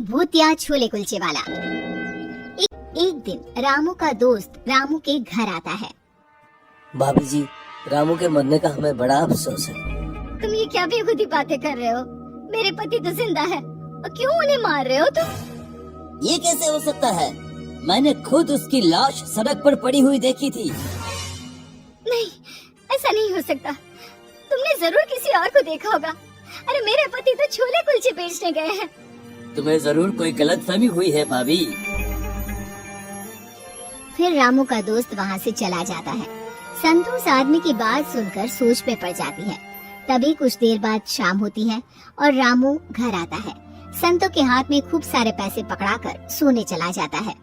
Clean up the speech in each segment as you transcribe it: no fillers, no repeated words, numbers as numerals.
भूतिया छोले कुलचे वाला। एक दिन रामू का दोस्त रामू के घर आता है। भाभी जी, रामू के मरने का हमें बड़ा अफसोस है। तुम ये क्या बेखुदी बातें कर रहे हो? मेरे पति तो जिंदा है और क्यों उन्हें मार रहे हो तुम? ये कैसे हो सकता है? मैंने खुद उसकी लाश सड़क पर पड़ी हुई देखी थी। नहीं, ऐसा नहीं हो सकता। तुमने जरूर किसी और को देखा होगा। अरे मेरे पति तो छोले कुलचे बेचने गए हैं। तुम्हें जरूर कोई गलतफहमी हुई है भाभी। फिर रामू का दोस्त वहाँ से चला जाता है। संतू उस आदमी की बात सुनकर सोच पे पड़ जाती है। तभी कुछ देर बाद शाम होती है और रामू घर आता है। संतू के हाथ में खूब सारे पैसे पकड़ाकर सोने चला जाता है।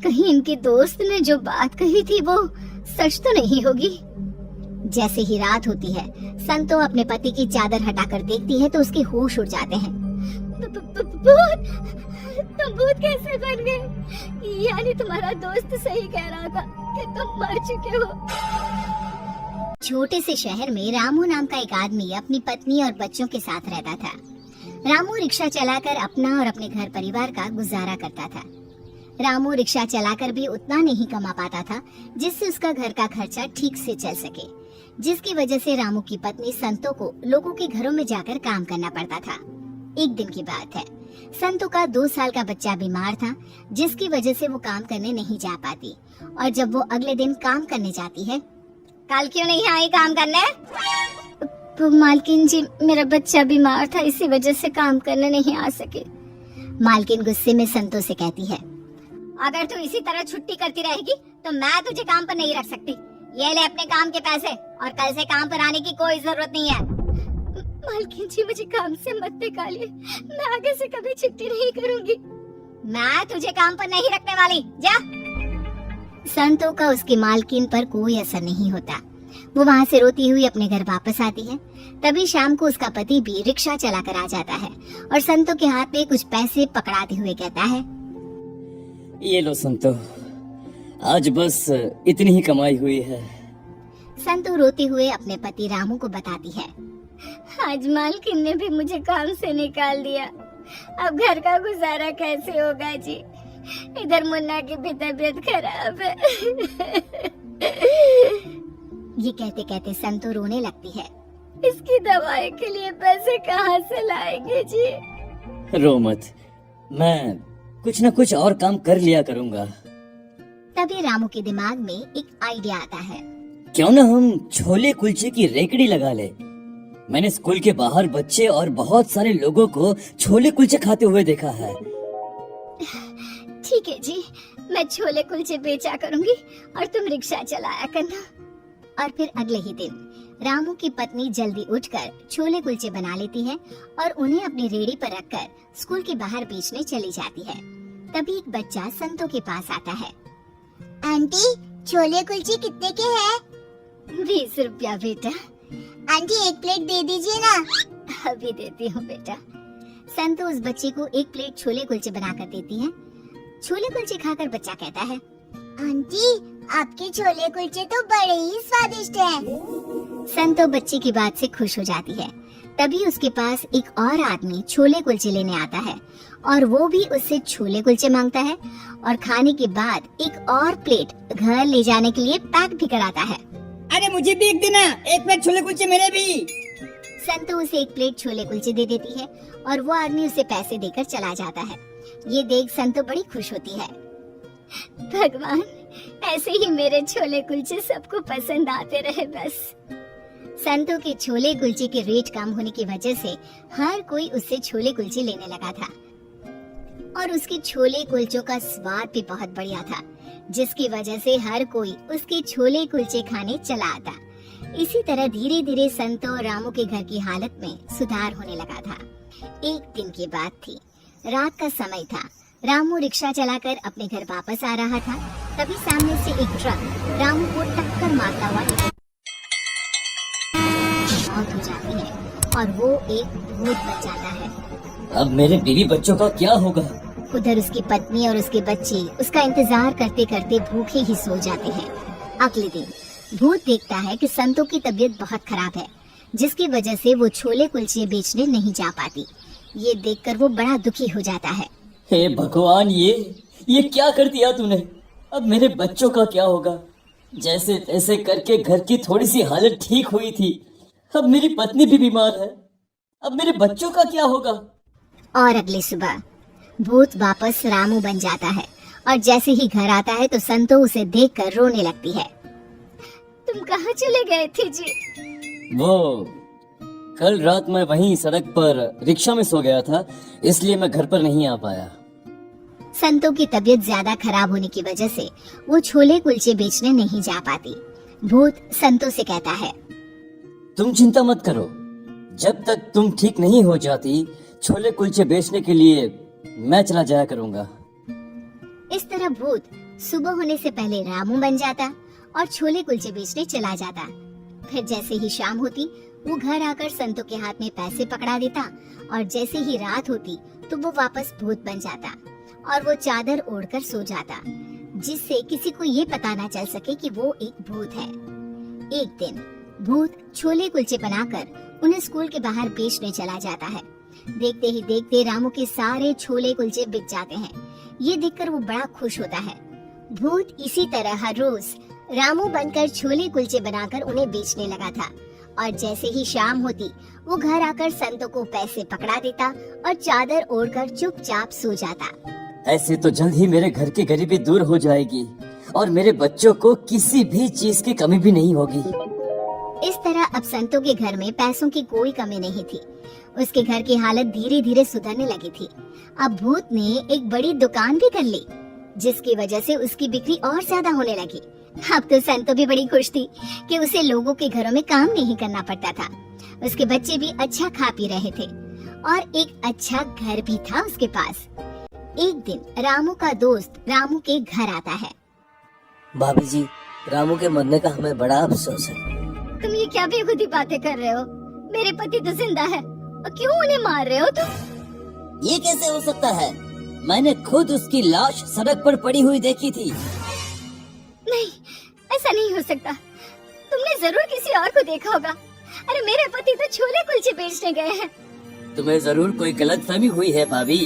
कहीं इनके दोस्त ने जो बात कही थी वो सच तो नहीं होगी। जैसे ही रात होती है, संतो अपने पति की चादर हटाकर देखती है तो उसके होश उड़ जाते हैं। भूत! तुम भूत कैसे बन गए? यानी तुम्हारा दोस्त सही कह रहा था कि तुम मर चुके हो। छोटे से शहर में रामू नाम का एक आदमी अपनी पत्नी और बच्चों के साथ रहता था। रामू रिक्शा चलाकर अपना और अपने घर परिवार का गुजारा करता था। रामू रिक्शा चलाकर भी उतना नहीं कमा पाता था जिससे उसका घर का खर्चा ठीक से चल सके, जिसकी वजह से रामू की पत्नी संतो को लोगों के घरों में जाकर काम करना पड़ता था। एक दिन की बात है, संतो का 2 साल का बच्चा बीमार था, जिसकी वजह से वो काम करने नहीं जा पाती। और जब वो अगले दिन काम करने जाती है, कल क्यों नहीं आई काम करने? तो मालकिन जी, मेरा बच्चा बीमार था, इसी वजह से काम करने नहीं आ सके। मालकिन गुस्से में संतो से कहती है, अगर तू इसी तरह छुट्टी करती रहेगी तो मैं तुझे काम पर नहीं रख सकती। ये ले अपने काम के पैसे और कल से काम पर आने की कोई जरूरत नहीं है। मालकिन जी, मुझे काम से मत निकालिए, मैं आगे से कभी छुट्टी नहीं करूंगी। मैं तुझे काम पर नहीं रखने वाली, जा। संतो का उसकी मालकिन पर कोई असर नहीं होता। वो वहाँ से रोती हुई अपने घर वापस आती है। तभी शाम को उसका पति भी रिक्शा चलाकर आ जाता है और संतो के हाथ में कुछ पैसे पकड़ाते हुए कहता है, ये लो संतो, आज बस इतनी ही कमाई हुई है। संतो रोते हुए अपने पति रामू को बताती है, आज मालकिन ने भी मुझे काम से निकाल दिया, अब घर का गुजारा कैसे होगा जी? इधर मुन्ना की भी तबीयत खराब है। ये कहते कहते संतो रोने लगती है। इसकी दवाई के लिए पैसे कहाँ से लाएंगे जी? रो मत, मैं कुछ न कुछ और काम कर लिया करूँगा। तभी रामू के दिमाग में एक आइडिया आता है। क्यों न हम छोले कुलचे की रेकड़ी लगा ले। मैंने स्कूल के बाहर बच्चे और बहुत सारे लोगों को छोले कुलचे खाते हुए देखा है। ठीक है जी, मैं छोले कुलचे बेचा करूंगी और तुम रिक्शा चलाया करना। और फिर अगले ही दिन रामू की पत्नी जल्दी उठकर छोले कुलचे बना लेती है और उन्हें अपनी रेहड़ी पर रखकर स्कूल के बाहर बेचने चली जाती है। तभी एक बच्चा संतो के पास आता है। आंटी, छोले कुलचे कितने के हैं? 20 रुपया बेटा। आंटी, एक प्लेट दे दीजिए ना। अभी देती हूँ बेटा। संतो उस बच्चे को एक प्लेट छोले कुलचे बनाकर देती है। छोले कुलचे खाकर बच्चा कहता है, आंटी, आपके छोले कुलचे तो बड़े ही स्वादिष्ट हैं। संतो बच्चे की बात से खुश हो जाती है। तभी उसके पास एक और आदमी छोले कुलचे लेने आता है और वो भी उससे छोले कुलचे मांगता है और खाने के बाद एक और प्लेट घर ले जाने के लिए पैक भी कराता है। अरे मुझे भी एक देना, एक प्लेट छोले कुलचे मेरे भी। संतो उसे एक प्लेट छोले कुलचे दे देती है और वो आदमी उसे पैसे देकर चला जाता है। ये देख संतो बड़ी खुश होती है। भगवान, ऐसे ही मेरे छोले कुलचे सबको पसंद आते रहे बस। संतो के छोले कुलचे के रेट कम होने की वजह से हर कोई उससे छोले कुलचे लेने लगा था और उसके छोले कुलचों का स्वाद भी बहुत बढ़िया था, जिसकी वजह से हर कोई उसके छोले कुलचे खाने चला आता। इसी तरह धीरे धीरे संतो और रामू के घर की हालत में सुधार होने लगा था। एक दिन की बात थी, रात का समय था। रामू रिक्शा चलाकर अपने घर वापस आ रहा था। तभी सामने से एक ट्रक रामू को टक्कर मारता हुआ मौत हो जाती है और वो एक भूत बन जाता है। अब मेरे बीवी बच्चों का क्या होगा? उधर उसकी पत्नी और उसके बच्चे उसका इंतजार करते करते भूखे ही सो जाते हैं। अगले दिन भूत देखता है कि संतो की तबीयत बहुत खराब है, जिसकी वजह से वो छोले कुलचे बेचने नहीं जा पाती। ये देखकर वो बड़ा दुखी हो जाता है। हे भगवान, ये क्या कर दिया तूने? अब मेरे बच्चों का क्या होगा? जैसे तैसे करके घर की थोड़ी सी हालत ठीक हुई थी, अब मेरी पत्नी भी बीमार है। अब मेरे बच्चों का क्या होगा? और अगली सुबह भूत वापस रामू बन जाता है और जैसे ही घर आता है तो संतो उसे देखकर रोने लगती है। तुम कहाँ चले गए थे जी? वो कल रात मैं वहीं सड़क पर रिक्शा में सो गया था, इसलिए मैं घर पर नहीं आ पाया। संतो की तबीयत ज्यादा खराब होने की वजह से वो छोले कुलचे बेचने नहीं जा पाती। भूत संतो से कहता है, तुम चिंता मत करो, जब तक तुम ठीक नहीं हो जाती छोले कुलचे बेचने के लिए मैं चला जाया करूंगा। इस तरह भूत सुबह होने से पहले रामू बन जाता और छोले कुलचे बेचने चला जाता। फिर जैसे ही शाम होती वो घर आकर संतो के हाथ में पैसे पकड़ा देता और जैसे ही रात होती तो वो वापस भूत बन जाता और वो चादर ओढ़कर सो जाता, जिससे किसी को ये पता ना चल सके कि वो एक भूत है। एक दिन भूत छोले कुलचे बनाकर उन्हें स्कूल के बाहर बेचने चला जाता है। देखते ही देखते रामू के सारे छोले कुलचे बिक जाते हैं। ये देखकर वो बड़ा खुश होता है। भूत इसी तरह हर रोज रामू बनकर छोले कुलचे बनाकर उन्हें बेचने लगा था और जैसे ही शाम होती वो घर आकर संतों को पैसे पकड़ा देता और चादर ओढ़कर चुपचाप सो जाता। ऐसे तो जल्द ही मेरे घर की गरीबी दूर हो जाएगी और मेरे बच्चों को किसी भी चीज की कमी भी नहीं होगी। इस तरह अब संतों के घर में पैसों की कोई कमी नहीं थी। उसके घर की हालत धीरे धीरे सुधरने लगी थी। अब भूत ने एक बड़ी दुकान भी कर ली, जिसकी वजह से उसकी बिक्री और ज्यादा होने लगी। अब तो संतो भी बड़ी खुश थी कि उसे लोगों के घरों में काम नहीं करना पड़ता था। उसके बच्चे भी अच्छा खा पी रहे थे और एक अच्छा घर भी था उसके पास। एक दिन रामू का दोस्त रामू के घर आता है। भाभी जी, रामू के मरने का हमें बड़ा अफसोस है। तुम ये क्या बेखुदी बातें कर रहे हो? मेरे पति तो जिंदा है और क्यों उन्हें मार रहे हो तुम? ये कैसे हो सकता है? मैंने खुद उसकी लाश सड़क पर पड़ी हुई देखी थी। नहीं, ऐसा नहीं हो सकता। तुमने जरूर किसी और को देखा होगा। अरे मेरे पति तो छोले कुलचे बेचने गए हैं। तुम्हें जरूर कोई गलतफहमी हुई है भाभी।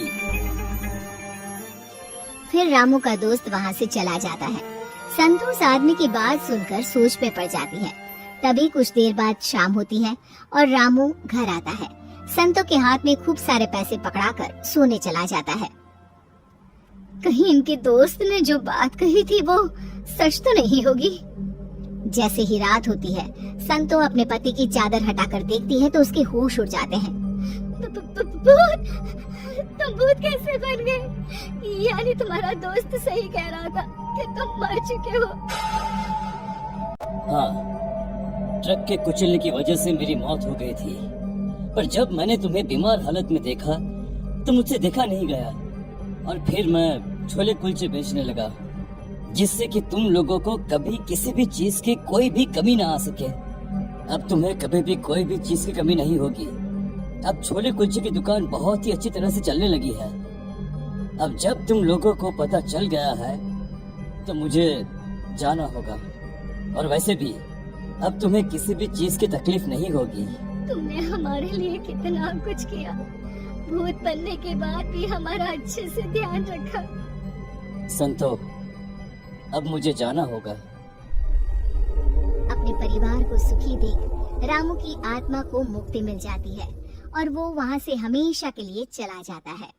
फिर रामू का दोस्त वहाँ से चला जाता है। संतों इस आदमी की बात सुनकर सोच पे पड़ जाती है। तभी कुछ देर बाद शाम होती है और रामू घर आता है। संतों के हाथ में खूब सारे पैसे पकड़ाकर सोने चला जाता है। कहीं इनके दोस्त ने जो बात कही थी वो सच तो नहीं होगी। जैसे ही रात होती है, संतो अपने पति की चादर हटाकर देखती है तो उसके होश उड़ जाते हैं। भूत, तुम भूत कैसे बन गए? यानी तुम्हारा दोस्त सही कह रहा था कि तुम मर चुके हो। हाँ, ट्रक के कुचलने की वजह से मेरी मौत हो गई थी, पर जब मैंने तुम्हें बीमार हालत में देखा तो मुझसे देखा नहीं गया और फिर मैं छोले कुलचे बेचने लगा, जिससे कि तुम लोगों को कभी किसी भी चीज की कोई भी कमी ना आ सके। अब तुम्हें कभी भी कोई भी चीज की कमी नहीं होगी। अब छोले कुलचे की दुकान बहुत ही अच्छी तरह से चलने लगी है। अब जब तुम लोगों को पता चल गया है तो मुझे जाना होगा, और वैसे भी अब तुम्हें किसी भी चीज की तकलीफ नहीं होगी। तुमने हमारे लिए कितना कुछ किया। भूत बनने के बाद भी हमारा अच्छे से ध्यान रखा। संतो, अब मुझे जाना होगा। अपने परिवार को सुखी देख रामू की आत्मा को मुक्ति मिल जाती है और वो वहाँ से हमेशा के लिए चला जाता है।